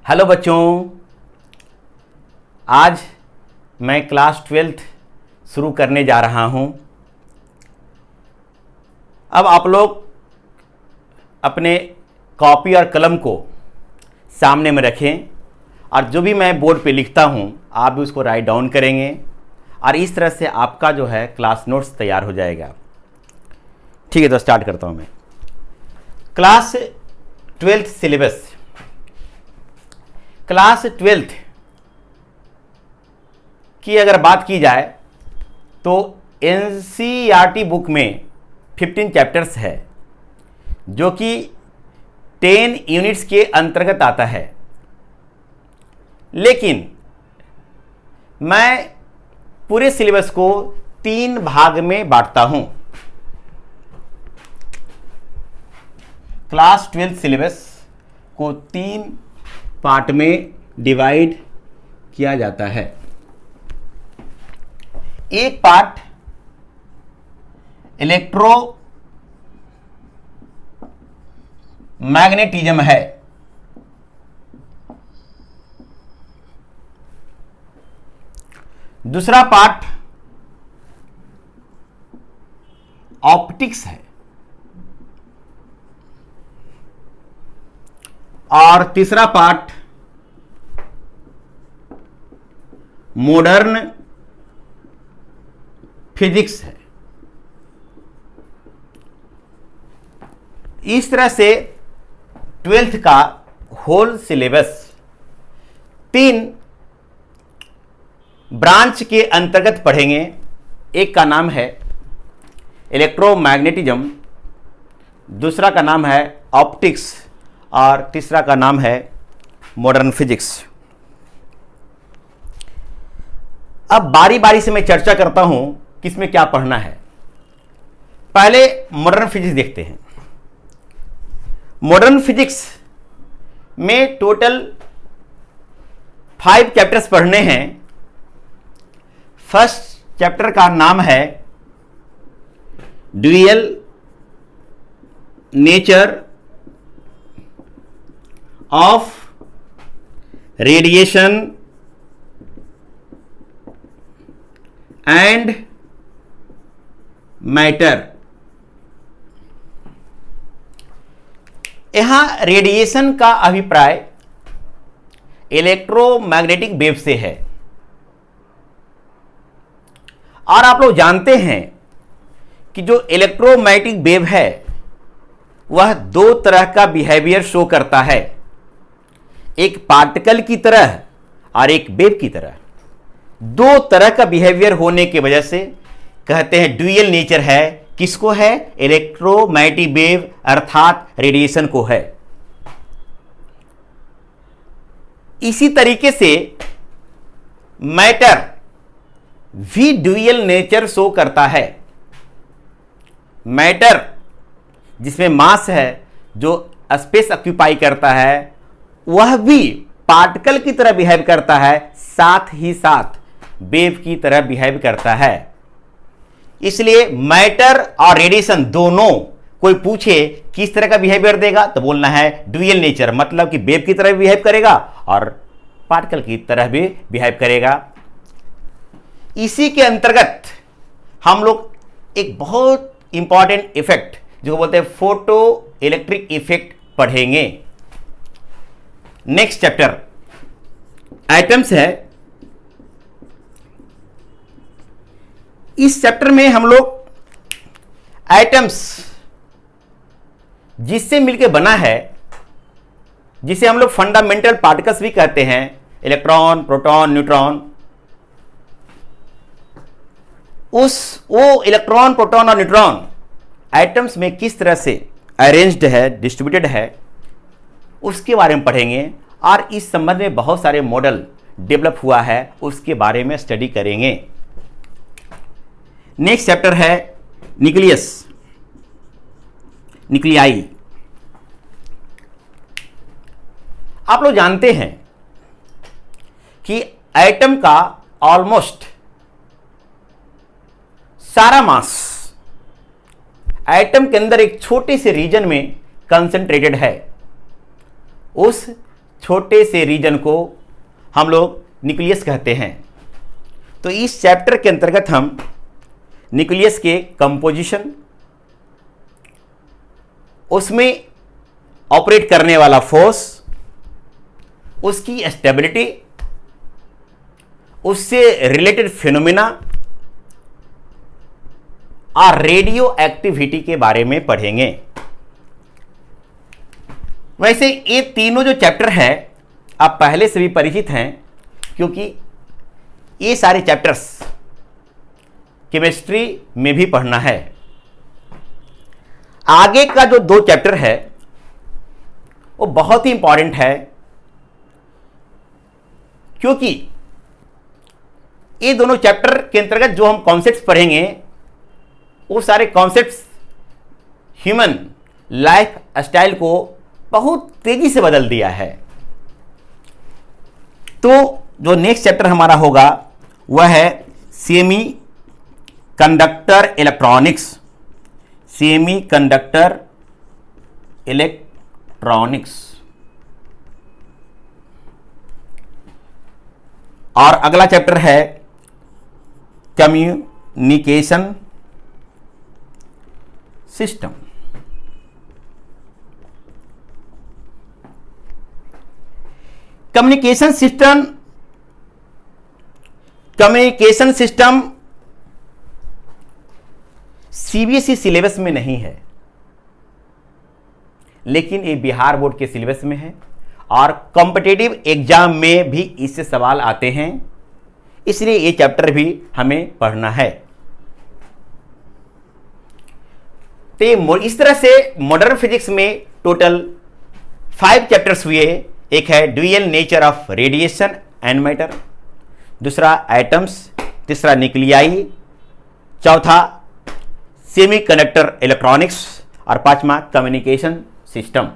Hello बच्चों, आज मैं क्लास 12th शुरू करने जा रहा हूं। अब आप लोग अपने कॉपी और कलम को सामने में रखें और जो भी मैं बोर्ड पे लिखता हूं आप भी उसको राइट डाउन करेंगे और इस तरह से आपका जो है क्लास नोट्स तैयार हो जाएगा। ठीक है, तो स्टार्ट करता हूं मैं। Class 12th syllabus. Class 12th की अगर बात की जाए तो एनसीईआरटी बुक में 15 चैप्टर्स है जो कि 10 यूनिट्स के अंतर्गत आता है। लेकिन मैं पूरे सिलेबस को 3 भाग में बांटता हूं। क्लास 12 सिलेबस को 3 पार्ट में डिवाइड किया जाता है। एक पार्ट इलेक्ट्रो मैग्नेटिज्म है, दूसरा पार्ट ऑप्टिक्स है और तीसरा पार्ट मॉडर्न फिजिक्स है। इस तरह से 12th का होल सिलेबस 3 ब्रांच के अंतर्गत पढ़ेंगे। एक का नाम है इलेक्ट्रोमैग्नेटिज्म, दूसरा का नाम है ऑप्टिक्स और तीसरा का नाम है मॉडर्न फिजिक्स। अब बारी बारी से मैं चर्चा करता हूं कि इसमें क्या पढ़ना है। पहले मॉडर्न फिजिक्स देखते हैं। मॉडर्न फिजिक्स में टोटल 5 चैप्टर्स पढ़ने हैं। फर्स्ट चैप्टर का नाम है dual nature of radiation and matter. यहां रेडिएशन का अभिप्राय इलेक्ट्रोमैग्नेटिक वेव से है और आप लोग जानते हैं कि जो इलेक्ट्रोमैग्नेटिक वेव है वह 2 तरह का बिहेवियर शो करता है, एक पार्टिकल की तरह और एक वेव की तरह। 2 तरह का बिहेवियर होने की वजह से कहते हैं ड्यूअल नेचर है। किसको है? इलेक्ट्रोमैग्नेटिक वेव अर्थात रेडिएशन को है। इसी तरीके से मैटर भी ड्यूअल नेचर शो करता है। मैटर जिसमें मास है, जो स्पेस ऑक्यूपाई करता है, वह भी पार्टिकल की तरह बिहेव करता है, साथ ही साथ वेव की तरह बिहेव करता है। इसलिए मैटर और रेडिएशन दोनों, कोई पूछे किस तरह का बिहेवियर देगा तो बोलना है ड्यूअल नेचर, मतलब कि वेव की तरह भी बिहेव करेगा और पार्टिकल की तरह भी बिहेव करेगा। इसी के अंतर्गत हम लोग एक बहुत इंपॉर्टेंट इफेक्ट जो बोलते हैं फोटो इलेक्ट्रिक इफेक्ट पढ़ेंगे। नेक्स्ट चैप्टर एटम्स है। इस चैप्टर में हम लोग एटम्स जिससे मिलकर बना है, जिसे हम लोग फंडामेंटल पार्टिकल्स भी कहते हैं, इलेक्ट्रॉन, प्रोटॉन, न्यूट्रॉन, वो इलेक्ट्रॉन, प्रोटॉन और न्यूट्रॉन एटम्स में किस तरह से अरेंज्ड है, डिस्ट्रीब्यूटेड है, उसके बारे में पढ़ेंगे और इस संबंध में बहुत सारे मॉडल डेवलप हुआ है, उसके बारे में स्टडी करेंगे। नेक्स्ट चैप्टर है न्यूक्लियस, न्यूक्लियाई। आप लोग जानते हैं कि एटम का ऑलमोस्ट सारा मास एटम के अंदर एक छोटे से रीजन में कंसंट्रेटेड है। उस छोटे से रीजन को हम लोग न्यूक्लियस कहते हैं। तो इस चैप्टर के अंतर्गत हम न्यूक्लियस के कंपोजिशन, उसमें ऑपरेट करने वाला फोर्स, उसकी स्टेबिलिटी, उससे रिलेटेड फिनोमिना और रेडियो एक्टिविटी के बारे में पढ़ेंगे। वैसे ये तीनों जो चैप्टर है आप पहले से भी परिचित हैं, क्योंकि ये सारे चैप्टर्स केमिस्ट्री में भी पढ़ना है। आगे का जो 2 चैप्टर है वो बहुत ही इंपॉर्टेंट है, क्योंकि ये दोनों चैप्टर के अंतर्गत जो हम कॉन्सेप्ट्स पढ़ेंगे वो सारे कॉन्सेप्ट्स ह्यूमन लाइफ स्टाइल को बहुत तेजी से बदल दिया है। तो जो नेक्स्ट चैप्टर हमारा होगा वह है semi conductor electronics. Semi conductor electronics. और अगला चैप्टर है communication system. Communication system CBSE syllabus में नहीं है, लेकिन ये बिहार बोर्ड के सिलेबस में है और कॉम्पिटिटिव एग्जाम में भी इससे सवाल आते हैं, इसलिए ये चैप्टर भी हमें पढ़ना है। तो इस तरह से मॉडर्न फिजिक्स में टोटल 5 चैप्टर्स हुए। एक है dual nature of radiation and matter, दूसरा एटम्स, तीसरा न्यूक्लियाई, चौथा सेमीकंडक्टर इलेक्ट्रॉनिक्स और 5वां कम्युनिकेशन सिस्टम।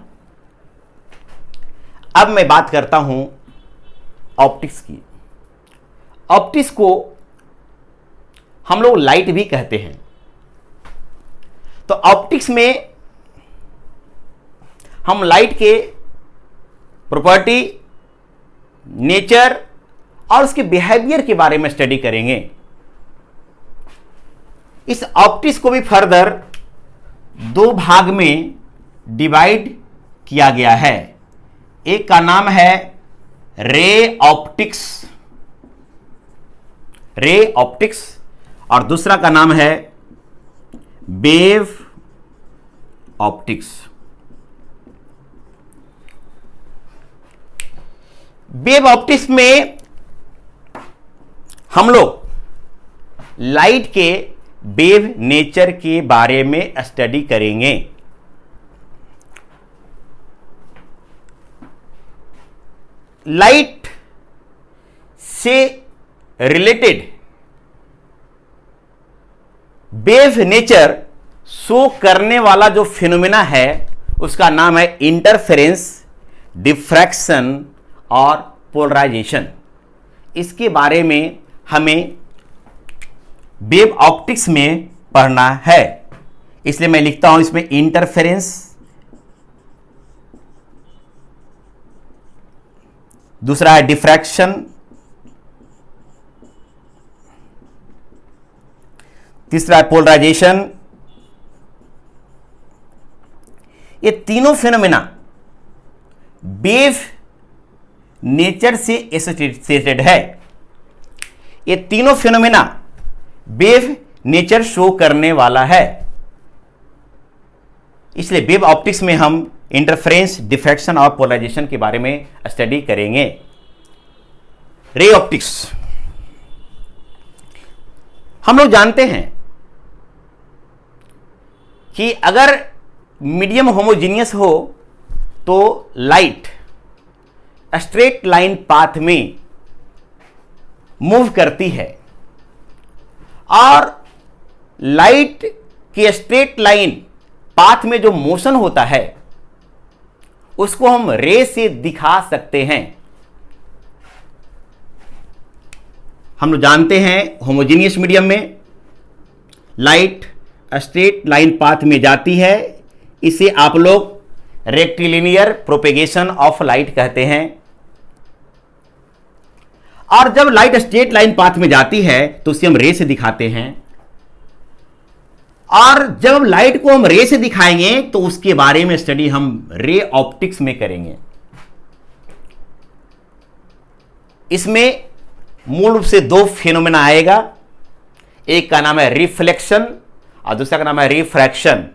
अब मैं बात करता हूं ऑप्टिक्स की। ऑप्टिक्स को हम लोग लाइट भी कहते हैं। तो ऑप्टिक्स में हम लाइट के प्रॉपर्टी, नेचर और उसके बिहेवियर के बारे में स्टडी करेंगे। इस ऑप्टिक्स को भी फर्दर 2 भाग में डिवाइड किया गया है। एक का नाम है रे ऑप्टिक्स और दूसरा का नाम है वेव ऑप्टिक्स। वेव ऑप्टिक्स में हम लोग लाइट के वेव नेचर के बारे में स्टडी करेंगे। लाइट से रिलेटेड वेव नेचर शो करने वाला जो फिनोमेना है उसका नाम है इंटरफेरेंस, डिफ्रैक्शन और पोलराइजेशन। इसके बारे में हमें वेव ऑप्टिक्स में पढ़ना है, इसलिए मैं लिखता हूं इसमें इंटरफेरेंस, दूसरा है डिफ्रैक्शन, तीसरा है पोलराइजेशन। ये तीनों फिनोमेना वेव नेचर से एसोसिएटेड है। ये तीनों फिनोमेना वेव नेचर शो करने वाला है, इसलिए वेव ऑप्टिक्स में हम इंटरफेरेंस, डिफ्रैक्शन और पोलराइजेशन के बारे में स्टडी करेंगे। रे ऑप्टिक्स हम लोग जानते हैं कि अगर मीडियम होमोजीनियस हो तो लाइट स्ट्रेट लाइन पाथ में मूव करती है, और लाइट के स्ट्रेट लाइन पाथ में जो मोशन होता है उसको हम रे से दिखा सकते हैं। हम लोग जानते हैं होमोजीनियस मीडियम में लाइट स्ट्रेट लाइन पाथ में जाती है, इसे आप लोग रेक्टिलिनियर प्रोपेगेशन ऑफ लाइट कहते हैं। और जब लाइट स्ट्रेट लाइन पाथ में जाती है तो उसे हम रे से दिखाते हैं, और जब लाइट को हम रे से दिखाएंगे तो उसके बारे में स्टडी हम रे ऑप्टिक्स में करेंगे। इसमें मूल रूप से दो फिनोमेना आएगा, एक का नाम है रिफ्लेक्शन और दूसरा का नाम है रिफ्रैक्शन।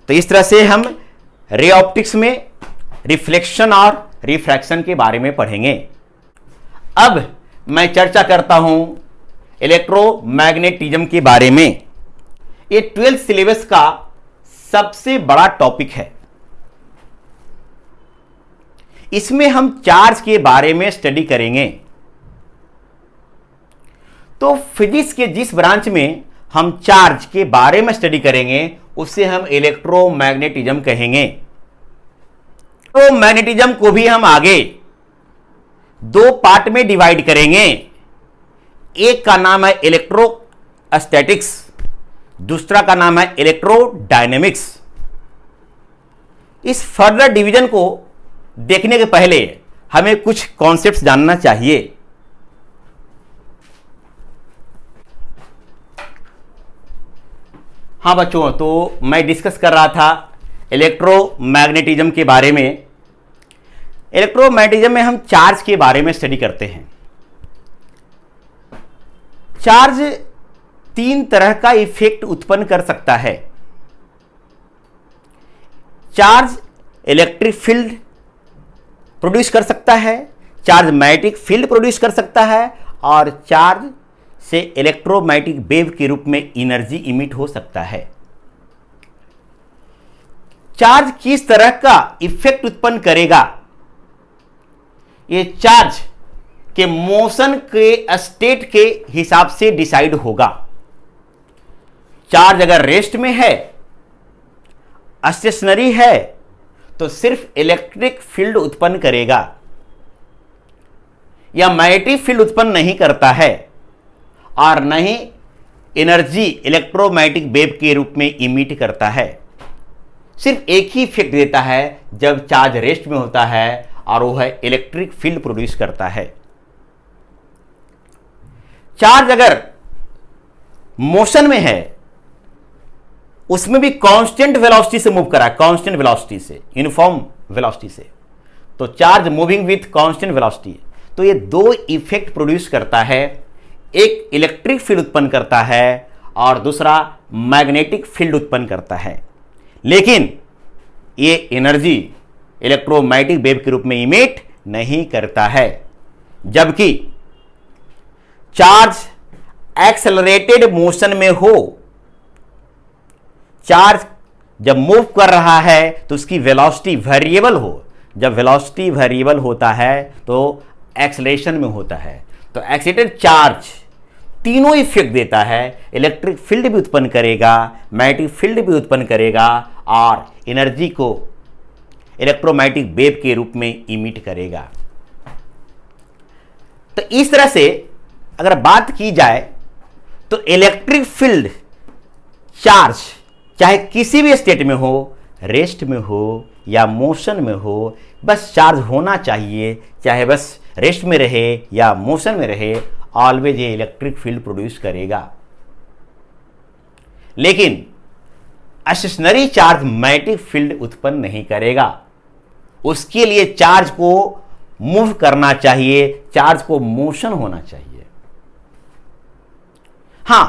तो इस तरह से हम रे ऑप्टिक्स में रिफ्लेक्शन और रिफ्रैक्शन के बारे में पढ़ेंगे। अब मैं चर्चा करता हूं इलेक्ट्रोमैग्नेटिज्म के बारे में। ये 12th सिलेबस का सबसे बड़ा टॉपिक है। इसमें हम चार्ज के बारे में स्टडी करेंगे। तो फिजिक्स के जिस ब्रांच में हम चार्ज के बारे में स्टडी करेंगे उसे हम इलेक्ट्रोमैग्नेटिज्म कहेंगे। तो मैग्नेटिज्म को भी हम आगे दो पार्ट में डिवाइड करेंगे। एक का नाम है इलेक्ट्रोस्टैटिक्स, दूसरा का नाम है इलेक्ट्रोडायनेमिक्स। इस फर्दर डिवीजन को देखने के पहले हमें कुछ कॉन्सेप्ट्स जानना चाहिए। हाँ बच्चों, तो मैं डिस्कस कर रहा था इलेक्ट्रोमैग्नेटिज्म के बारे में। इलेक्ट्रोमैग्नेटिज्म में हम चार्ज के बारे में स्टडी करते हैं। चार्ज तीन तरह का इफेक्ट उत्पन्न कर सकता है। चार्ज इलेक्ट्रिक फील्ड प्रोड्यूस कर सकता है, चार्ज मैग्नेटिक फील्ड प्रोड्यूस कर सकता है, और चार्ज से इलेक्ट्रोमैग्नेटिक वेव के रूप में एनर्जी इमिट हो सकता है। चार्ज किस तरह का इफेक्ट उत्पन्न करेगा, ये चार्ज के मोशन के स्टेट के हिसाब से डिसाइड होगा। चार्ज अगर रेस्ट में है, स्टेशनरी है, तो सिर्फ इलेक्ट्रिक फील्ड उत्पन्न करेगा या मैग्नेटिक फील्ड उत्पन्न नहीं करता है, और न ही एनर्जी इलेक्ट्रोमैग्नेटिक वेव के रूप में इमिट करता है। सिर्फ एक ही इफेक्ट देता है जब चार्ज रेस्ट में होता है, और वो है इलेक्ट्रिक फील्ड प्रोड्यूस करता है। चार्ज अगर मोशन में है, उसमें भी कांस्टेंट वेलोसिटी से मूव करा है, कांस्टेंट वेलोसिटी से, यूनिफॉर्म वेलोसिटी से, तो charge moving with constant velocity. तो ये दो इफेक्ट प्रोड्यूस करता है, एक इलेक्ट्रिक फील्ड उत्पन्न करता है और दूसरा मैग्नेटिक फील्ड उत्पन्न करता है। लेकिन ये एनर्जी इलेक्ट्रोमैग्नेटिक वेव के रूप में इमिट नहीं करता है। जबकि चार्ज एक्सेलरेटेड मोशन में हो, चार्ज जब मूव कर रहा है तो उसकी वेलोसिटी वेरिएबल हो, जब वेलोसिटी वेरिएबल होता है तो एक्सेलरेशन में होता है। तो एक्सेलरेटेड चार्ज तीनों इफेक्ट देता है, इलेक्ट्रिक फील्ड भी उत्पन्न करेगा, मैग्नेटिक फील्ड भी उत्पन्न करेगा, और एनर्जी को इलेक्ट्रोमैग्नेटिक वेव के रूप में इमिट करेगा। तो इस तरह से अगर बात की जाए तो इलेक्ट्रिक फील्ड चार्ज चाहे किसी भी स्टेट में हो, रेस्ट में हो या मोशन में हो, बस चार्ज होना चाहिए, चाहे बस रेस्ट में रहे या मोशन में रहे, ऑलवेज ये इलेक्ट्रिक फील्ड प्रोड्यूस करेगा। लेकिन स्टेशनरी चार्ज मैग्नेटिक फील्ड उत्पन्न नहीं करेगा। उसके लिए चार्ज को मूव करना चाहिए, चार्ज को मोशन होना चाहिए। हां,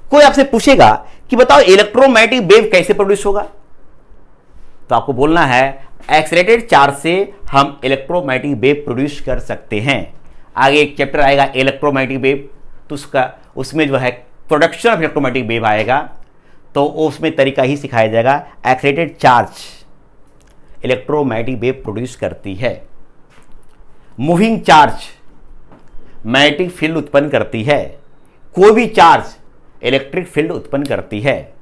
कोई आपसे पूछेगा कि बताओ इलेक्ट्रोमैग्नेटिक वेव कैसे प्रोड्यूस होगा, तो आपको बोलना है एक्सेलरेटेड चार्ज से हम इलेक्ट्रोमैग्नेटिक वेव प्रोड्यूस कर सकते हैं। आगे एक चैप्टर आएगा इलेक्ट्रोमैग्नेटिक वेव, तो उसमें जो है प्रोडक्शन ऑफ इलेक्ट्रोमैग्नेटिक वेव आएगा, तो उसमें तरीका ही सिखाया जाएगा। Accelerated charge electromagnetic wave produce करती है। मूविंग चार्ज मैग्नेटिक फील्ड उत्पन्न करती है। कोई भी चार्ज इलेक्ट्रिक फील्ड उत्पन्न करती है।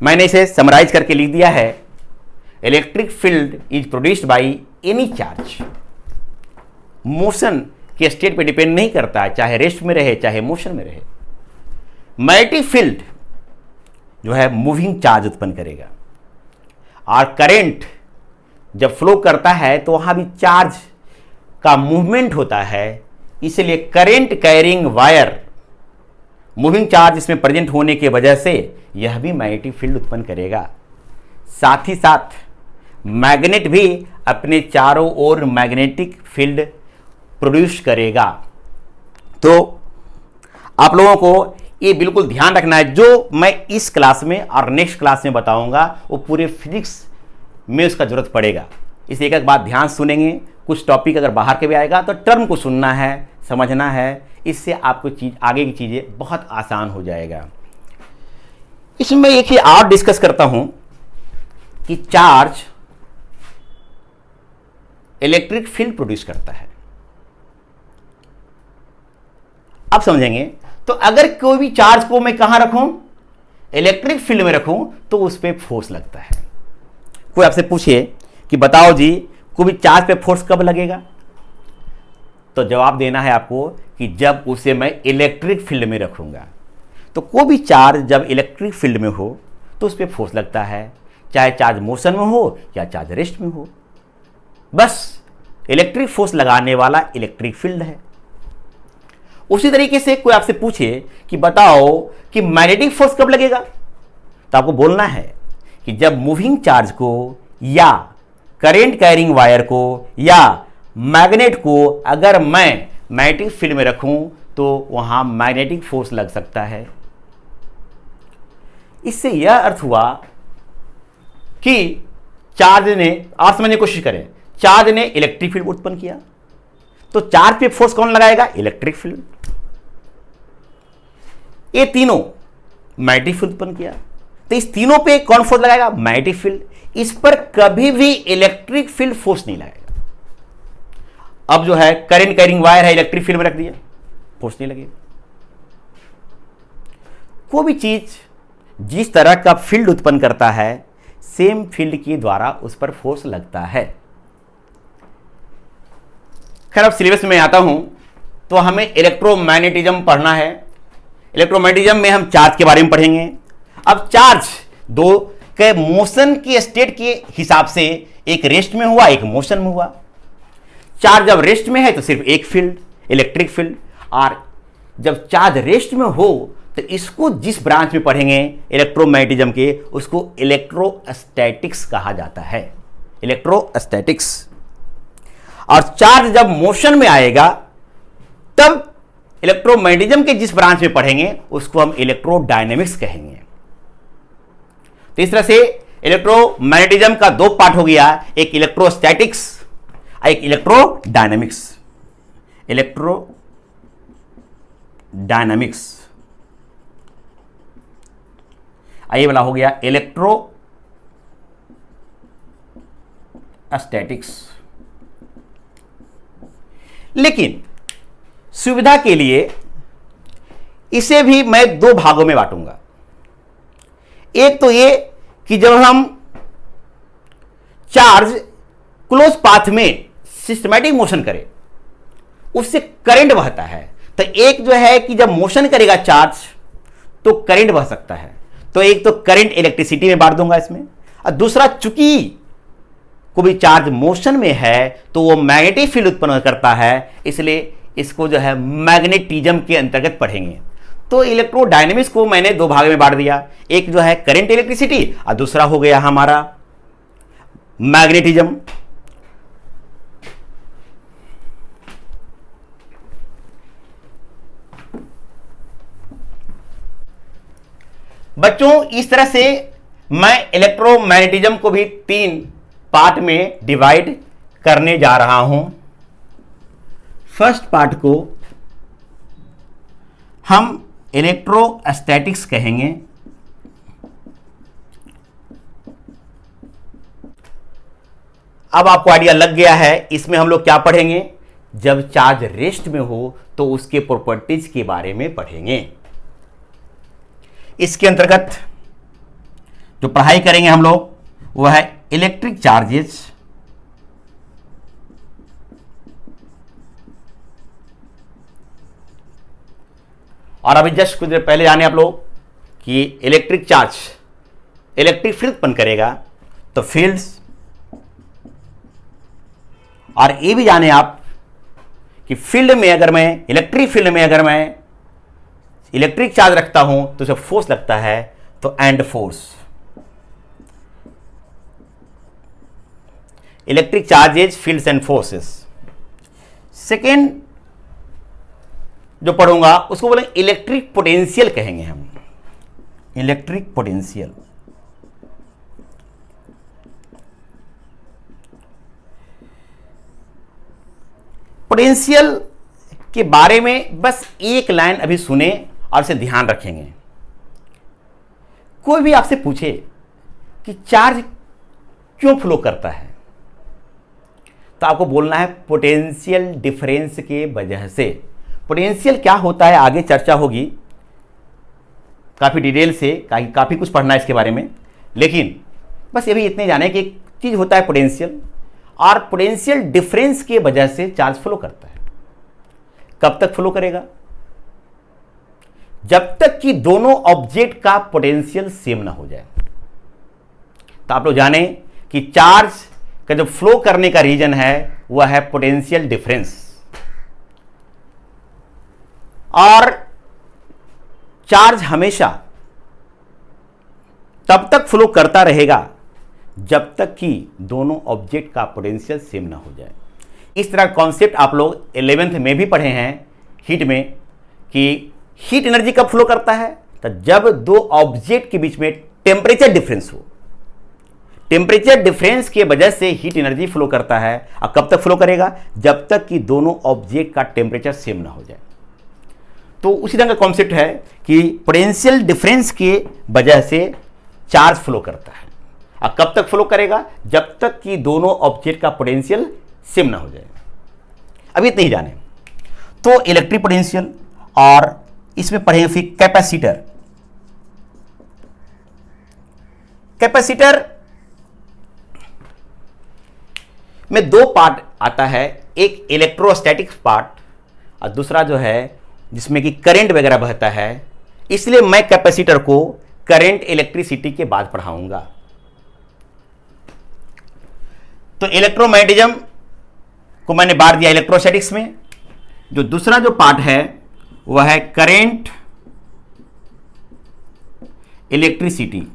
मैंने इसे समराइज करके लिख दिया है, electric field is produced by any charge. Motion के स्टेट पे डिपेंड नहीं करता है, चाहे रेस्ट में रहे चाहे मोशन में रहे। मैग्नेटिक फील्ड जो है मूविंग चार्ज उत्पन्न करेगा, और करंट जब फ्लो करता है तो वहां भी चार्ज का मूवमेंट होता है, इसलिए current carrying wire moving charge इसमें प्रेजेंट होने की वजह से यह भी मैग्नेटिक फील्ड उत्पन्न करेगा। साथ ही साथ मैग्नेट भी अपने चारों ओर मैग्नेटिक फील्ड प्रोड्यूस करेगा। तो आप लोगों को ये बिल्कुल ध्यान रखना है, जो मैं इस क्लास में और नेक्स्ट क्लास में बताऊंगा वो पूरे फिजिक्स में उसका जरूरत पड़ेगा। इस एक बात ध्यान सुनेंगे, कुछ टॉपिक अगर बाहर के भी आएगा तो टर्म को सुनना है, समझना है, इससे आपको आगे की चीज़ें बहुत आसान हो जाएगा। इसमें मैं एक ही और डिस्कस करता हूं कि चार्ज इलेक्ट्रिक फील्ड प्रोड्यूस करता है। अब समझेंगे, तो अगर कोई भी चार्ज को मैं कहां रखूं, इलेक्ट्रिक फील्ड में रखूं, तो उस पर फोर्स लगता है। कोई आपसे पूछे कि बताओ जी कोई भी चार्ज पे फोर्स कब लगेगा, तो जवाब देना है आपको कि जब उसे मैं इलेक्ट्रिक फील्ड में रखूंगा। तो कोई भी चार्ज जब इलेक्ट्रिक फील्ड में हो तो उस पर फोर्स लगता है, चाहे चार्ज मोशन में हो या चार्ज रेस्ट में हो। बस इलेक्ट्रिक फोर्स लगाने वाला इलेक्ट्रिक फील्ड है। उसी तरीके से कोई आपसे पूछे कि बताओ कि मैग्नेटिक फोर्स कब लगेगा, तो आपको बोलना है कि जब मूविंग चार्ज को या करंट कैरिंग वायर को या मैग्नेट को अगर मैं मैग्नेटिक फील्ड में रखूं तो वहां मैग्नेटिक फोर्स लग सकता है। इससे यह अर्थ हुआ कि चार्ज ने, और समझने की कोशिश करें, चार्ज ने इलेक्ट्रिक फील्ड उत्पन्न किया, तो चार्ज पे फोर्स कौन लगाएगा, इलेक्ट्रिक फील्ड। ये तीनों मैग्नेटिक फील्ड उत्पन्न किया, तो इस तीनों पे कौन फोर्स लगाएगा, मैग्नेटिक फील्ड। इस पर कभी भी इलेक्ट्रिक फील्ड फोर्स नहीं लगाएगा। अब जो है करंट कैरिंग वायर है, इलेक्ट्रिक फील्ड में रख दिया, फोर्स नहीं लगेगा। कोई भी चीज जिस तरह का फील्ड उत्पन्न करता है, सेम फील्ड के द्वारा उस पर फोर्स लगता है। खैर अब सिलेबस में आता हूं तो हमें इलेक्ट्रोमैग्नेटिज्म पढ़ना है। इलेक्ट्रोमैग्नेटिज्म में हम चार्ज के बारे में पढ़ेंगे। अब चार्ज दो के मोशन के स्टेट के हिसाब से, एक रेस्ट में हुआ, एक मोशन में हुआ। चार्ज जब रेस्ट में है तो सिर्फ एक फील्ड, इलेक्ट्रिक फील्ड, और जब चार्ज रेस्ट में हो तो इसको जिस ब्रांच में पढ़ेंगे इलेक्ट्रोमैग्नेटिज्म के, उसको इलेक्ट्रोस्टैटिक्स कहा जाता है, इलेक्ट्रोस्टैटिक्स। और चार्ज जब मोशन में आएगा तब इलेक्ट्रोमैग्नेटिज्म के जिस ब्रांच में पढ़ेंगे उसको हम इलेक्ट्रोडायनेमिक्स कहेंगे। तो इस तरह से इलेक्ट्रोमैग्नेटिज्म का दो पार्ट हो गया, एक इलेक्ट्रोस्टैटिक्स, एक इलेक्ट्रोडायनेमिक्स। इलेक्ट्रोडायनेमिक्स ये वाला हो गया इलेक्ट्रोस्टैटिक्स। लेकिन सुविधा के लिए इसे भी मैं दो भागों में बांटूंगा। एक तो ये कि जब हम चार्ज क्लोज पाथ में सिस्टमैटिक मोशन करें, उससे करंट बहता है, तो एक जो है कि जब मोशन करेगा चार्ज तो करंट बह सकता है, तो एक तो करंट इलेक्ट्रिसिटी में बांट दूंगा इसमें, और दूसरा चूंकि कोई भी चार्ज मोशन में है तो वो मैग्नेटिक फील्ड उत्पन्न करता है, इसलिए इसको जो है मैग्नेटिज्म के अंतर्गत पढ़ेंगे। तो इलेक्ट्रोडायनेमिक्स को मैंने दो भाग में बांट दिया, एक जो है करंट इलेक्ट्रिसिटी और दूसरा हो गया हमारा मैग्नेटिज्म। बच्चों इस तरह से मैं इलेक्ट्रोमैग्नेटिज्म को भी तीन पार्ट में डिवाइड करने जा रहा हूं। फर्स्ट पार्ट को हम इलेक्ट्रोस्टैटिक्स कहेंगे। अब आपको आइडिया लग गया है इसमें हम लोग क्या पढ़ेंगे, जब चार्ज रेस्ट में हो तो उसके प्रॉपर्टीज के बारे में पढ़ेंगे। इसके अंतर्गत जो पढ़ाई करेंगे हम लोग वह है इलेक्ट्रिक चार्जेस, और अभी जस्ट कुछ देर पहले जाने आप लोग कि इलेक्ट्रिक चार्ज इलेक्ट्रिक फील्ड उत्पन्न करेगा, तो फील्ड्स, और ये भी जाने आप कि फील्ड में अगर मैं, इलेक्ट्रिक फील्ड में अगर मैं इलेक्ट्रिक चार्ज रखता हूं तो उसे फोर्स लगता है, तो and force. Electric charges, fields and forces. Second जो पढ़ूंगा उसको बोलेंगे इलेक्ट्रिक पोटेंशियल कहेंगे हम, इलेक्ट्रिक पोटेंशियल। पोटेंशियल के बारे में बस एक लाइन अभी सुने और इसे ध्यान रखेंगे। कोई भी आपसे पूछे कि चार्ज क्यों फ्लो करता है, तो आपको बोलना है पोटेंशियल डिफरेंस के वजह से। पोटेंशियल क्या होता है आगे चर्चा होगी काफी डिटेल से, काफी कुछ पढ़ना है इसके बारे में, लेकिन बस ये भी इतने जाने कि एक चीज होता है पोटेंशियल, और पोटेंशियल डिफरेंस के वजह से चार्ज फ्लो करता है। कब तक फ्लो करेगा? जब तक कि दोनों ऑब्जेक्ट का पोटेंशियल सेम ना हो जाए। तो आप लोग जाने कि चार्ज का जो फ्लो करने का रीजन है वह है पोटेंशियल डिफरेंस, और चार्ज हमेशा तब तक फ्लो करता रहेगा जब तक कि दोनों ऑब्जेक्ट का पोटेंशियल सेम ना हो जाए। इस तरह कॉन्सेप्ट आप लोग 11th में भी पढ़े हैं हीट में, कि हीट एनर्जी कब फ्लो करता है, तो जब दो ऑब्जेक्ट के बीच में टेम्परेचर डिफरेंस हो। टेम्परेचर डिफरेंस के वजह से हीट एनर्जी फ्लो करता है। और कब तक फ्लो करेगा? जब तक कि दोनों ऑब्जेक्ट का टेम्परेचर सेम ना हो जाए। तो उसी तरह का कॉन्सेप्ट है कि पोटेंशियल डिफरेंस के वजह से चार्ज फ्लो करता है। और कब तक फ्लो करेगा? जब तक कि दोनों ऑब्जेक्ट का पोटेंशियल सेम ना हो जाए। अभी इतने ही जाने। तो इलेक्ट्रिक पोटेंशियल, और इसमें पढ़ेंगे फिर कैपेसिटर। कैपेसिटर में दो पार्ट आता है, एक इलेक्ट्रोस्टैटिक पार्ट और दूसरा जो है जिसमें कि करंट वगैरह बहता है। इसलिए मैं कैपेसिटर को करंट इलेक्ट्रिसिटी के बाद पढ़ाऊंगा। तो इलेक्ट्रोमैग्नेटिज्म को मैंने बांट दिया इलेक्ट्रोस्टैटिक्स में। जो दूसरा जो पार्ट है वह है करंट इलेक्ट्रिसिटी।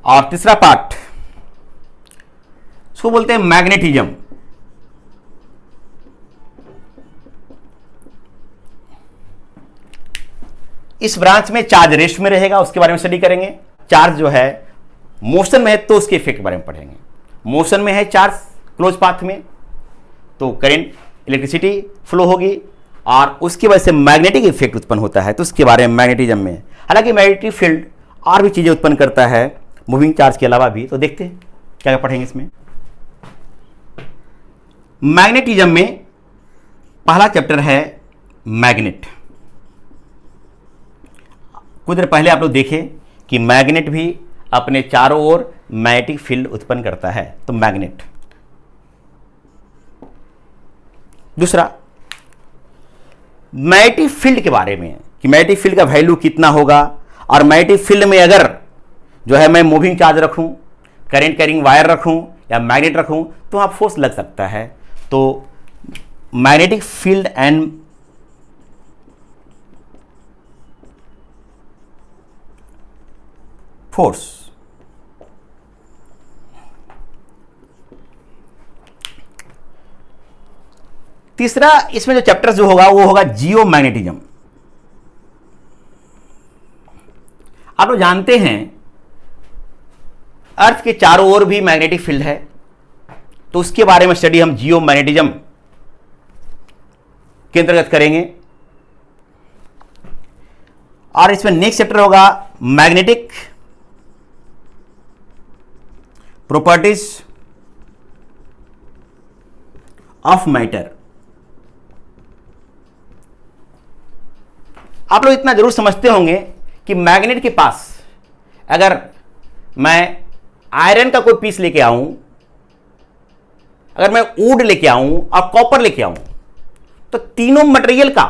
और तीसरा पार्ट उसको बोलते हैं मैग्नेटिज्म। इस ब्रांच में चार्ज रेस्ट में रहेगा, उसके बारे में स्टडी करेंगे। चार्ज जो है मोशन में है तो उसके इफेक्ट के बारे में पढ़ेंगे। मोशन में है चार्ज क्लोज पाथ में, तो करंट इलेक्ट्रिसिटी फ्लो होगी, और उसकी वजह से मैग्नेटिक इफेक्ट उत्पन्न होता है, तो उसके बारे में मैग्नेटिज्म में। हालांकि मैग्नेटिक फील्ड और भी चीजें उत्पन्न करता है मूविंग चार्ज के अलावा भी। तो देखते हैं क्या क्या पढ़ेंगे इसमें। मैग्नेटिज्म में पहला चैप्टर है मैग्नेट। कुछ देर पहले आप लोग देखें कि मैग्नेट भी अपने चारों ओर मैग्नेटिक फील्ड उत्पन्न करता है, तो मैग्नेट। दूसरा मैग्नेटिक फील्ड के बारे में कि मैग्नेटिक फील्ड का वैल्यू कितना होगा, और मैग्नेटिक फील्ड में अगर जो है मैं मूविंग चार्ज रखूं, करंट कैरिंग वायर रखूं या मैग्नेट रखूं तो वहां फोर्स लग सकता है। तो मैग्नेटिक फील्ड एंड फोर्स। तीसरा इसमें जो चैप्टर जो होगा वो होगा जियोमैग्नेटिज्म। आप लोग जानते हैं अर्थ के चारों ओर भी मैग्नेटिक फील्ड है, तो उसके बारे में स्टडी हम जियोमैग्नेटिज्म के अंतर्गत करेंगे। और इसमें नेक्स्ट चैप्टर होगा मैग्नेटिक प्रॉपर्टीज ऑफ मैटर। आप लोग इतना जरूर समझते होंगे कि मैग्नेट के पास अगर मैं आयरन का कोई पीस लेके आऊं, अगर मैं वुड लेके आऊं और कॉपर लेके आऊं, तो तीनों मटेरियल का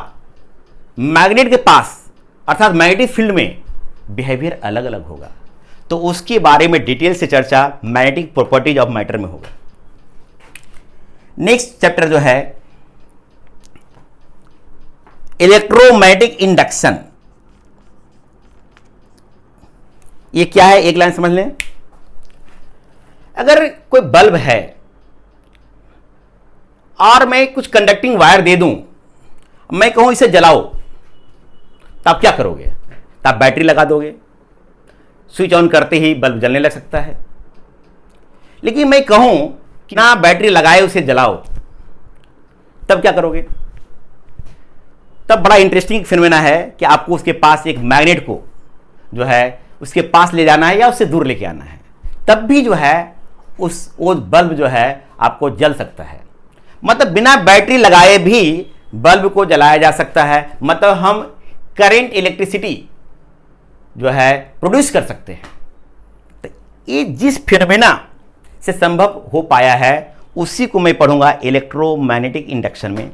मैग्नेट के पास अर्थात मैग्नेटिक फील्ड में बिहेवियर अलग अलग होगा। तो उसके बारे में डिटेल से चर्चा मैग्नेटिक प्रॉपर्टीज ऑफ मैटर में होगा। नेक्स्ट चैप्टर जो है इलेक्ट्रोमैग्नेटिक इंडक्शन। ये क्या है, एक लाइन समझ लें। अगर कोई बल्ब है और मैं कुछ कंडक्टिंग वायर दे दूं, मैं कहूं इसे जलाओ, तो आप क्या करोगे? तो आप बैटरी लगा दोगे, स्विच ऑन करते ही बल्ब जलने लग सकता है। लेकिन मैं कहूं कि ना बैटरी लगाए उसे जलाओ, तब क्या करोगे? तब बड़ा इंटरेस्टिंग फिनोमेना है कि आपको उसके पास एक मैग्नेट को जो है उसके पास ले जाना है या उससे दूर लेके आना है, तब भी जो है वो बल्ब जो है आपको जल सकता है। मतलब बिना बैटरी लगाए भी बल्ब को जलाया जा सकता है। मतलब हम करंट इलेक्ट्रिसिटी जो है प्रोड्यूस कर सकते हैं। तो ये जिस फिनोमेना से संभव हो पाया है उसी को मैं पढ़ूंगा इलेक्ट्रोमैग्नेटिक इंडक्शन में।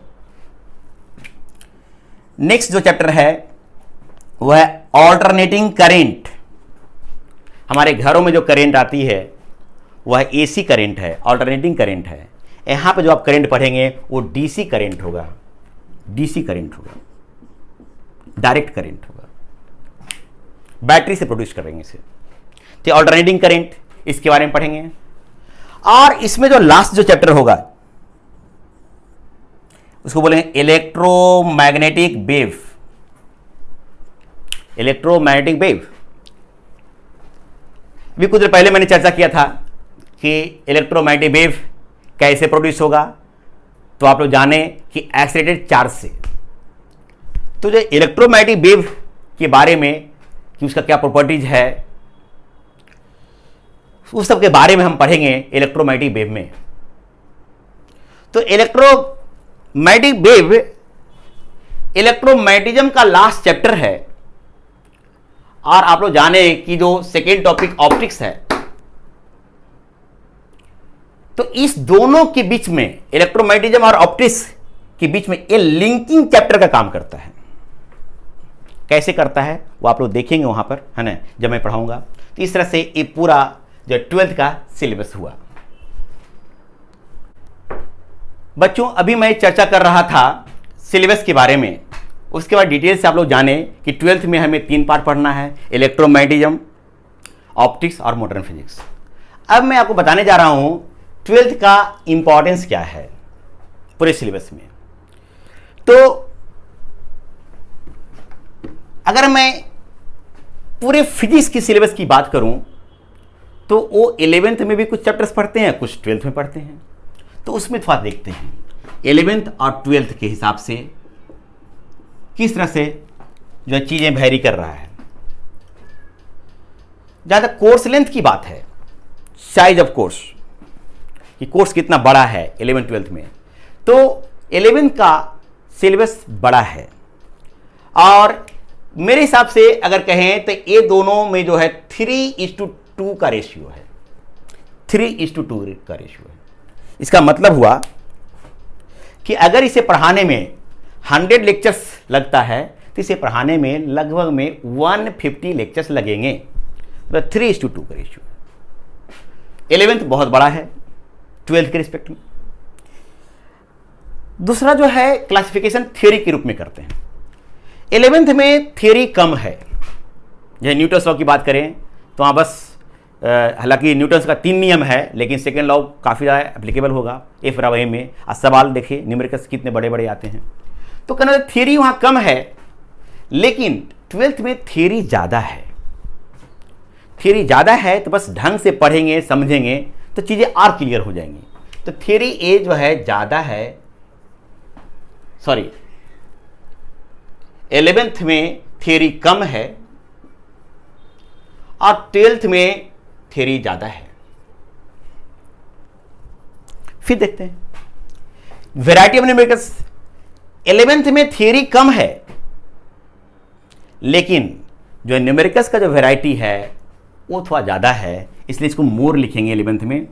नेक्स्ट जो चैप्टर है वह है ऑल्टरनेटिंग करेंट। हमारे घरों में जो करेंट आती है वह एसी करेंट है, ऑल्टरनेटिंग करेंट है। यहां पे जो आप करेंट पढ़ेंगे वो डीसी करेंट होगा, डीसी करेंट होगा, डायरेक्ट करेंट होगा, बैटरी से प्रोड्यूस करेंगे इसे। तो ऑल्टरनेटिंग करेंट, इसके बारे में पढ़ेंगे। और इसमें जो लास्ट जो चैप्टर होगा उसको बोलेंगे इलेक्ट्रोमैग्नेटिक वेव। इलेक्ट्रोमैग्नेटिक वेव भी कुछ देर पहले मैंने चर्चा किया था कि इलेक्ट्रोमैग्नेटिक वेव कैसे प्रोड्यूस होगा। तो आप लोग जाने कि एक्सीलरेटेड चार्ज से। तो जो इलेक्ट्रोमैग्नेटिक वेव के बारे में कि उसका क्या प्रॉपर्टीज है, उस सब के बारे में हम पढ़ेंगे इलेक्ट्रोमैग्नेटिक वेव में। तो इलेक्ट्रोमैग्नेटिक वेव इलेक्ट्रोमैग्नेटिज्म का लास्ट चैप्टर है। और आप लोग जाने कि जो सेकेंड टॉपिक ऑप्टिक्स है, तो इस दोनों के बीच में इलेक्ट्रोमैग्नेटिज्म और ऑप्टिक्स के बीच में ये लिंकिंग चैप्टर का काम करता है। कैसे करता है वो आप लोग देखेंगे वहां पर, है ना, जब मैं पढ़ाऊंगा। तो इस तरह से ये पूरा जो 12th का सिलेबस हुआ। बच्चों अभी मैं चर्चा कर रहा था सिलेबस के बारे में, उसके बाद डिटेल से आप लोग जाने कि 12th में हमें 3 पार्ट पढ़ना है, इलेक्ट्रोमैग्नेटिज्म, ऑप्टिक्स और मॉडर्न फिजिक्स। अब मैं आपको बताने जा रहा हूं 12th का इंपॉर्टेंस क्या है पूरे सिलेबस में। तो अगर मैं पूरे फिजिक्स की सिलेबस की बात करूं तो वो 11th में भी कुछ चैप्टर्स पढ़ते हैं, कुछ 12th में पढ़ते हैं। तो उसमें थोड़ा देखते हैं 11th और 12th के हिसाब से किस तरह से जो चीजें वेरी कर रहा है। ज्यादा कोर्स लेंथ की बात है, साइज ऑफ कोर्स कि कोर्स कितना बड़ा है 11th 12th में। तो 11th का सिलेबस बड़ा है और मेरे हिसाब से अगर कहें तो ये दोनों में जो है 3:2 का रेशियो है, 3:2 का रेशियो है। इसका मतलब हुआ कि अगर इसे पढ़ाने में 100 लेक्चर्स लगता है तो इसे पढ़ाने में लगभग में 150 लेक्चर्स लगेंगे। तो 3:2 का रेशियो। 11th बहुत बड़ा है 12th के रिस्पेक्ट में। दूसरा जो है क्लासिफिकेशन थ्योरी के रूप में करते हैं। 11th में थ्योरी कम है। जैसे न्यूटन्स लॉ की बात करें तो वहाँ बस हालांकि न्यूटन्स का 3 नियम है, लेकिन सेकेंड लॉ काफ़ी ज़्यादा एप्लीकेबल होगा एफ रवाई में। और सवाल देखिए न्यूमेरिकल्स कितने बड़े बड़े आते हैं। तो कहना थ्योरी वहाँ कम है, लेकिन 12th में थ्योरी ज़्यादा है। थ्योरी ज़्यादा है तो बस ढंग से पढ़ेंगे समझेंगे तो चीज़ें और क्लियर हो जाएंगी। तो थ्योरी ए जो है ज़्यादा है, सॉरी 11th में थ्योरी कम है और 12th में थ्योरी ज़्यादा है। फिर देखते हैं वैरायटी ऑफ न्यूमेरिकल्स। 11th में थ्योरी कम है, लेकिन जो न्यूमेरिकल्स का जो वैरायटी है वो थोड़ा ज़्यादा है, इसलिए इसको मोर लिखेंगे 11th में।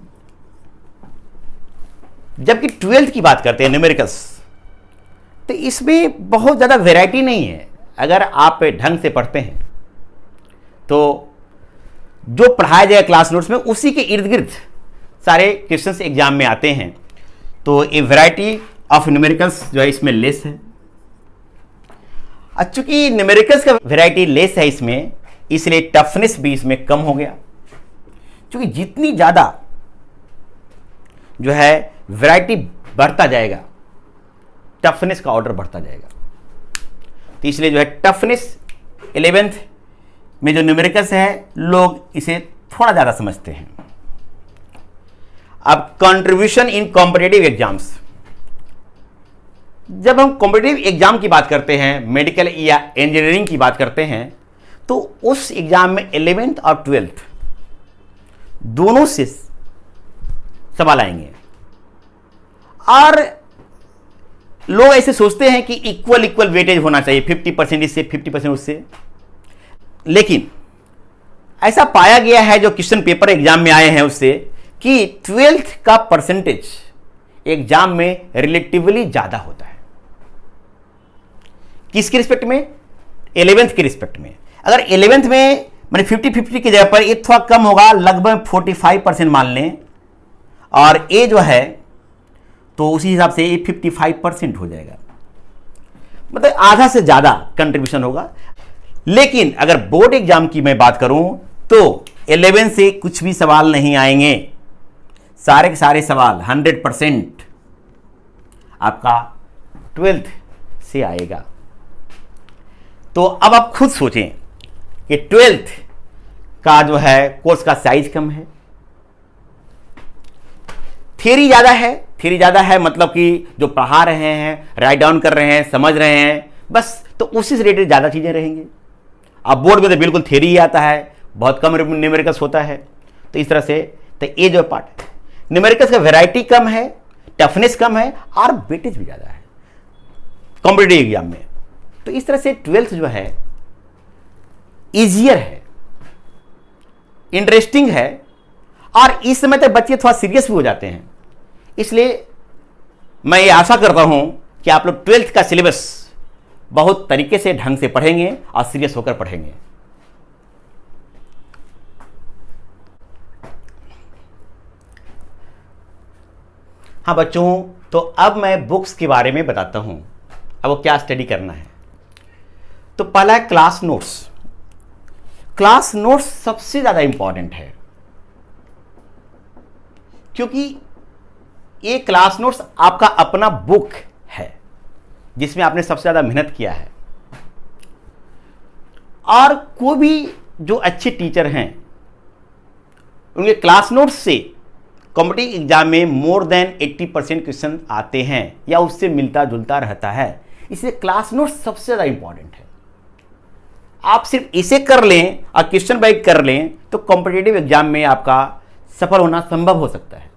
जबकि 12th की बात करते हैं न्यूमेरिकल्स, तो इसमें बहुत ज़्यादा वैरायटी नहीं है। अगर आप ढंग से पढ़ते हैं तो जो पढ़ाया जाए क्लास नोट्स में उसी के इर्द गिर्द सारे क्वेश्चंस एग्जाम में आते हैं। तो ये वैरायटी ऑफ न्यूमेरिकल्स जो है इसमें लेस है। चूंकि न्यूमेरिकल्स का वैरायटी लेस है इसमें, इसलिए टफनेस भी इसमें कम हो गया। क्योंकि जितनी ज़्यादा जो है वैरायटी बढ़ता जाएगा, टफनेस का ऑर्डर बढ़ता जाएगा। तो इसलिए जो है टफनेस 11th में जो न्यूमेरिकल्स है लोग इसे थोड़ा ज़्यादा समझते हैं। अब कंट्रीब्यूशन इन कॉम्पिटिटिव एग्जाम्स, जब हम कॉम्पिटिटिव एग्जाम की बात करते हैं, मेडिकल या इंजीनियरिंग की बात करते हैं, तो उस एग्जाम में 11th और 12th दोनों से सवाल आएंगे। और लोग ऐसे सोचते हैं कि इक्वल वेटेज होना चाहिए, 50% इससे 50% उससे। लेकिन ऐसा पाया गया है जो क्वेश्चन पेपर एग्जाम में आए हैं उससे, कि 12th का परसेंटेज एग्जाम में रिलेटिवली ज्यादा होता है। किसके रिस्पेक्ट में? 11th के रिस्पेक्ट में। अगर 11th में मैंने 50-50 की जगह पर ये थोड़ा कम होगा, लगभग 45% मान लें, और ए जो है तो उसी हिसाब से ये 55% हो जाएगा, मतलब आधा से ज्यादा कंट्रीब्यूशन होगा। लेकिन अगर बोर्ड एग्जाम की मैं बात करूं तो 11 से कुछ भी सवाल नहीं आएंगे, सारे के सारे सवाल 100% आपका 12th से आएगा। तो अब आप खुद सोचें कि 12th का जो है कोर्स का साइज कम है, थियरी ज़्यादा है, मतलब कि जो पढ़ा रहे हैं, राइट डाउन कर रहे हैं, समझ रहे हैं बस, तो उसी से रिलेटेड ज़्यादा चीज़ें रहेंगी। अब बोर्ड में तो बिल्कुल थियरी ही आता है, बहुत कम न्यूमेरिकल्स होता है। तो इस तरह से तो ये जो पार्ट है, न्यूमेरिकल्स का वैरायटी कम है, टफनेस कम है, और वेटेज भी ज़्यादा है कॉम्पिटिटिव एग्जाम में। तो इस तरह से 12th जो है ईजियर है, इंटरेस्टिंग है, और इस समय तक बच्चे थोड़ा सीरियस भी हो जाते हैं। इसलिए मैं ये आशा करता हूं कि आप लोग 12th का सिलेबस बहुत तरीके से ढंग से पढ़ेंगे और सीरियस होकर पढ़ेंगे। हाँ बच्चों, तो अब मैं बुक्स के बारे में बताता हूं, अब वो क्या स्टडी करना है। तो पहला है क्लास नोट्स। क्लास नोट्स सबसे ज़्यादा इंपॉर्टेंट है, क्योंकि ये क्लास नोट्स आपका अपना बुक है जिसमें आपने सबसे ज़्यादा मेहनत किया है। और कोई भी जो अच्छे टीचर हैं उनके क्लास नोट्स से कॉम्पिटिटिव एग्जाम में मोर देन 80% क्वेश्चन आते हैं या उससे मिलता जुलता रहता है। इसलिए क्लास नोट्स सबसे ज़्यादा इंपॉर्टेंट है। आप सिर्फ इसे कर लें और क्वेश्चन बैंक कर लें तो कॉम्पिटिटिव एग्जाम में आपका सफल होना संभव हो सकता है।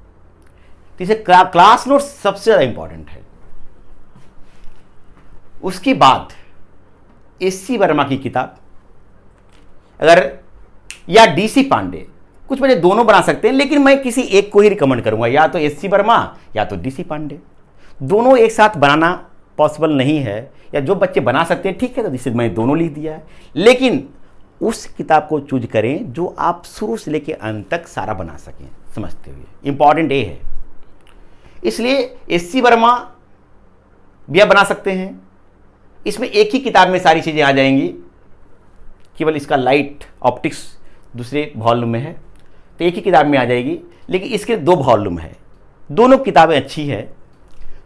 तो इसे क्लास नोट्स सबसे ज़्यादा इंपॉर्टेंट है। उसके बाद एससी वर्मा की किताब, अगर या डीसी पांडे, कुछ बच्चे दोनों बना सकते हैं, लेकिन मैं किसी एक को ही रिकमेंड करूंगा, या तो एससी वर्मा या तो डीसी पांडे। दोनों एक साथ बनाना पॉसिबल नहीं है, या जो बच्चे बना सकते हैं ठीक है, तो जिससे मैं दोनों लिख दिया है। लेकिन उस किताब को चूज करें जो आप शुरू से लेकर अंत तक सारा बना सकें समझते हुए। इंपॉर्टेंट ये है, इसलिए एससी वर्मा भी आप बना सकते हैं। इसमें एक ही किताब में सारी चीज़ें आ जाएंगी, केवल इसका लाइट ऑप्टिक्स दूसरे वॉल्यूम में है, तो एक ही किताब में आ जाएगी। लेकिन इसके 2 वॉल्यूम है, दोनों किताबें अच्छी है।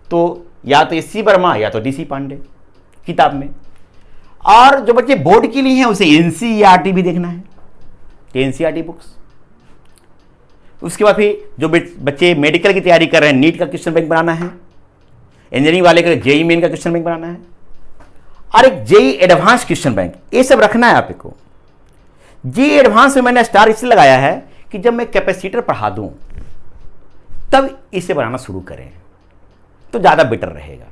तो या तो एससी वर्मा या तो डीसी पांडे किताब में। और जो बच्चे बोर्ड के लिए हैं उसे एनसीईआरटी भी देखना है, एनसीईआरटी बुक्स। उसके बाद फिर जो बच्चे मेडिकल की तैयारी कर रहे हैं, नीट का क्वेश्चन बैंक बनाना है। इंजीनियरिंग वाले का जेई मेन का क्वेश्चन बैंक बनाना है, और एक जेई एडवांस क्वेश्चन बैंक, ये सब रखना है आपको। जेई एडवांस में मैंने स्टार इसलिए लगाया है कि जब मैं कैपेसिटर पढ़ा दूं तब इसे बनाना शुरू करें तो ज़्यादा बेटर रहेगा।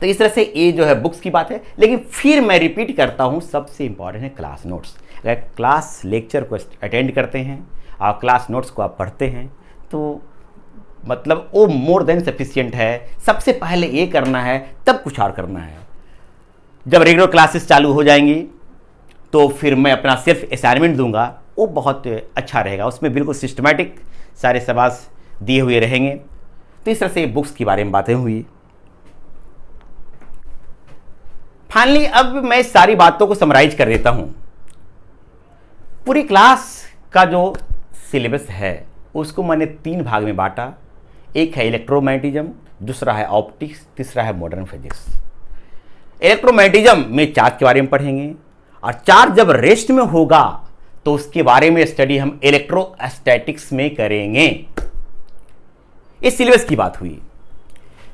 तो इस तरह से ये जो है बुक्स की बात है। लेकिन फिर मैं रिपीट करता हूं, सबसे इंपॉर्टेंट है क्लास नोट्स। अगर क्लास लेक्चर को अटेंड करते हैं और क्लास नोट्स को आप पढ़ते हैं तो मतलब वो मोर देन सफिशिएंट है। सबसे पहले ये करना है, तब कुछ और करना है। जब रेगुलर क्लासेस चालू हो जाएंगी तो फिर मैं अपना सेल्फ असाइनमेंट दूंगा, वो बहुत अच्छा रहेगा। उसमें बिल्कुल सिस्टमैटिक सारे सवाल दिए हुए रहेंगे। तो इस तरह से बुक्स के बारे में बातें हुई। फाइनली अब मैं सारी बातों को समराइज कर देता हूं। पूरी क्लास का जो सिलेबस है उसको मैंने 3 भाग में बांटा। एक है इलेक्ट्रोमैग्नेटिज्म, दूसरा है ऑप्टिक्स, तीसरा है मॉडर्न फिजिक्स। इलेक्ट्रोमैग्नेटिज्म में चार्ज के बारे में पढ़ेंगे, और चार्ज जब रेस्ट में होगा तो उसके बारे में स्टडी हम इलेक्ट्रोस्टैटिक्स में करेंगे। इस सिलेबस की बात हुई।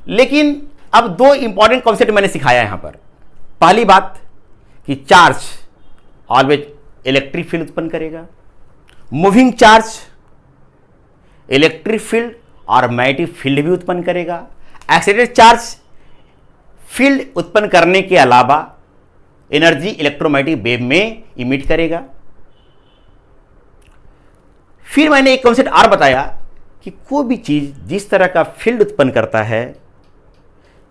लेकिन अब 2 इंपॉर्टेंट कॉन्सेप्ट मैंने सिखाया यहां पर। पहली बात कि चार्ज ऑलवेज इलेक्ट्रिक फील्ड उत्पन्न करेगा। मूविंग चार्ज इलेक्ट्रिक फील्ड और मैग्नेटिक फील्ड भी उत्पन्न करेगा। एक्साइटेड चार्ज फील्ड उत्पन्न करने के अलावा एनर्जी इलेक्ट्रोमैग्नेटिक वेव में इमिट करेगा। फिर मैंने एक कॉन्सेप्ट और बताया कि कोई भी चीज जिस तरह का फील्ड उत्पन्न करता है,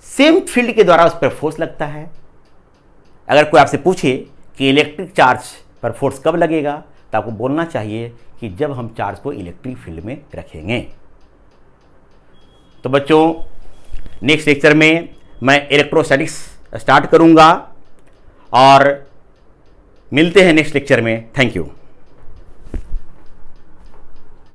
सेम फील्ड के द्वारा उस पर फोर्स लगता है। अगर कोई आपसे पूछे कि इलेक्ट्रिक चार्ज पर फोर्स कब लगेगा, तो आपको बोलना चाहिए कि जब हम चार्ज को इलेक्ट्रिक फील्ड में रखेंगे। तो बच्चों, नेक्स्ट लेक्चर में मैं इलेक्ट्रोस्टैटिक्स स्टार्ट करूंगा और मिलते हैं नेक्स्ट लेक्चर में। Thank you.